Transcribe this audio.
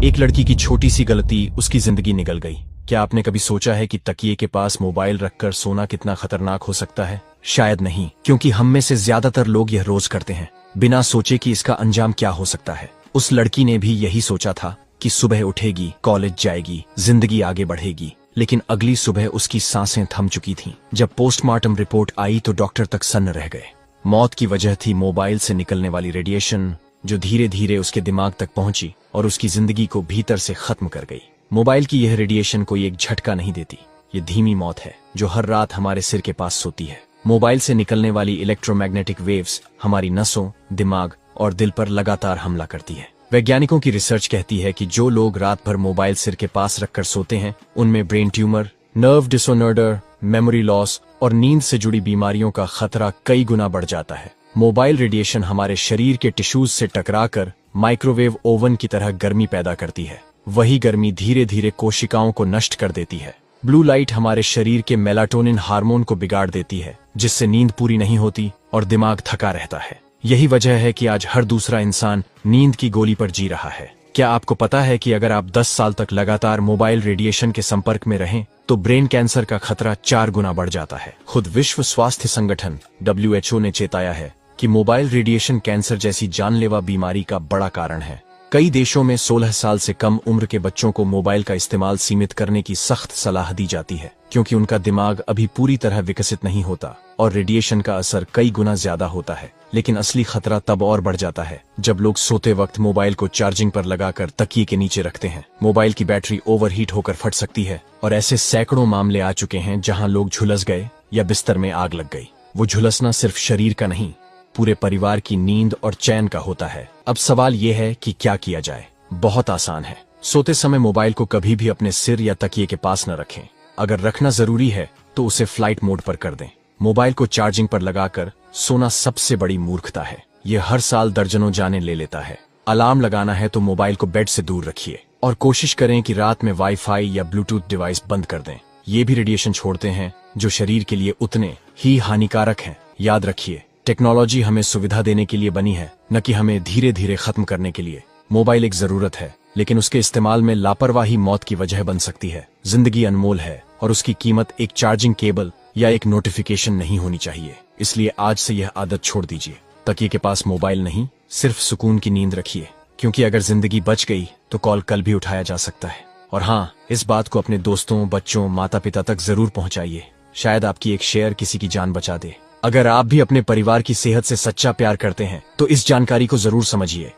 एक लड़की की छोटी सी गलती उसकी जिंदगी निकल गई। क्या आपने कभी सोचा है कि तकिए के पास मोबाइल रखकर सोना कितना खतरनाक हो सकता है? शायद नहीं, क्योंकि हम में से ज्यादातर लोग यह रोज करते हैं, बिना सोचे कि इसका अंजाम क्या हो सकता है। उस लड़की ने भी यही सोचा था कि सुबह उठेगी, कॉलेज जाएगी, जिंदगी आगे बढ़ेगी, लेकिन अगली सुबह उसकी सांसें थम चुकी थीं। जब पोस्टमार्टम रिपोर्ट आई तो डॉक्टर तक सन्न रह गए। मौत की वजह थी मोबाइल से निकलने वाली रेडिएशन, जो धीरे धीरे उसके दिमाग तक पहुंची और उसकी जिंदगी को भीतर से खत्म कर गई। मोबाइल की यह रेडिएशन कोई एक झटका नहीं देती, ये धीमी मौत है जो हर रात हमारे सिर के पास सोती है। मोबाइल से निकलने वाली इलेक्ट्रोमैग्नेटिक वेव्स हमारी नसों, दिमाग और दिल पर लगातार हमला करती है। वैज्ञानिकों की रिसर्च कहती है कि जो लोग रात भर मोबाइल सिर के पास रखकर सोते हैं, उनमें brain tumour, nerve disorder, memory loss और नींद से जुड़ी बीमारियों का खतरा कई गुना बढ़ जाता है। मोबाइल रेडिएशन हमारे शरीर के टिश्यूज से टकराकर माइक्रोवेव ओवन की तरह गर्मी पैदा करती है। वही गर्मी धीरे धीरे कोशिकाओं को नष्ट कर देती है। ब्लू लाइट हमारे शरीर के मेलाटोनिन हार्मोन को बिगाड़ देती है, जिससे नींद पूरी नहीं होती और दिमाग थका रहता है। यही वजह है कि आज हर दूसरा इंसान नींद की गोली पर जी रहा है। क्या आपको पता है कि अगर आप 10 साल तक लगातार मोबाइल रेडिएशन के संपर्क में रहें तो ब्रेन कैंसर का खतरा 4 गुना बढ़ जाता है। खुद विश्व स्वास्थ्य संगठन WHO ने चेताया है कि मोबाइल रेडिएशन कैंसर जैसी जानलेवा बीमारी का बड़ा कारण है। कई देशों में 16 साल से कम उम्र के बच्चों को मोबाइल का इस्तेमाल सीमित करने की सख्त सलाह दी जाती है, क्योंकि उनका दिमाग अभी पूरी तरह विकसित नहीं होता और रेडिएशन का असर कई गुना ज्यादा होता है। लेकिन असली खतरा तब और बढ़ जाता है जब लोग सोते वक्त मोबाइल को चार्जिंग पर लगाकर तकिए के नीचे रखते हैं। मोबाइल की बैटरी ओवरहीट होकर फट सकती है और ऐसे सैकड़ों मामले आ चुके हैं जहां लोग झुलस गए या बिस्तर में आग लग गई। वो झुलसना सिर्फ शरीर का नहीं, पूरे परिवार की नींद और चैन का होता है। अब सवाल यह है कि क्या किया जाए। बहुत आसान है। सोते समय मोबाइल को कभी भी अपने सिर या तकिए के पास न रखें। अगर रखना जरूरी है तो उसे फ्लाइट मोड पर कर दें। मोबाइल को चार्जिंग पर लगाकर सोना सबसे बड़ी मूर्खता है। यह हर साल दर्जनों जानें ले लेता है। अलार्म लगाना है तो मोबाइल को बेड से दूर रखिए और कोशिश करें कि रात में वाईफाई या ब्लूटूथ डिवाइस बंद कर दें। ये भी रेडिएशन छोड़ते हैं जो शरीर के लिए उतने ही हानिकारक हैं। याद रखिए, टेक्नोलॉजी हमें सुविधा देने के लिए बनी है, न कि हमें धीरे धीरे खत्म करने के लिए। मोबाइल एक जरूरत है, लेकिन उसके इस्तेमाल में लापरवाही मौत की वजह बन सकती है। जिंदगी अनमोल है और उसकी कीमत एक चार्जिंग केबल या एक नोटिफिकेशन नहीं होनी चाहिए। इसलिए आज से यह आदत छोड़ दीजिए। तकिए के पास मोबाइल नहीं, सिर्फ सुकून की नींद रखिए, क्योंकि अगर जिंदगी बच गई तो कॉल कल भी उठाया जा सकता है। और हाँ, इस बात को अपने दोस्तों, बच्चों, माता पिता तक जरूर पहुंचाइए। शायद आपकी एक शेयर किसी की जान बचा दे। अगर आप भी अपने परिवार की सेहत से सच्चा प्यार करते हैं तो इस जानकारी को जरूर समझिए।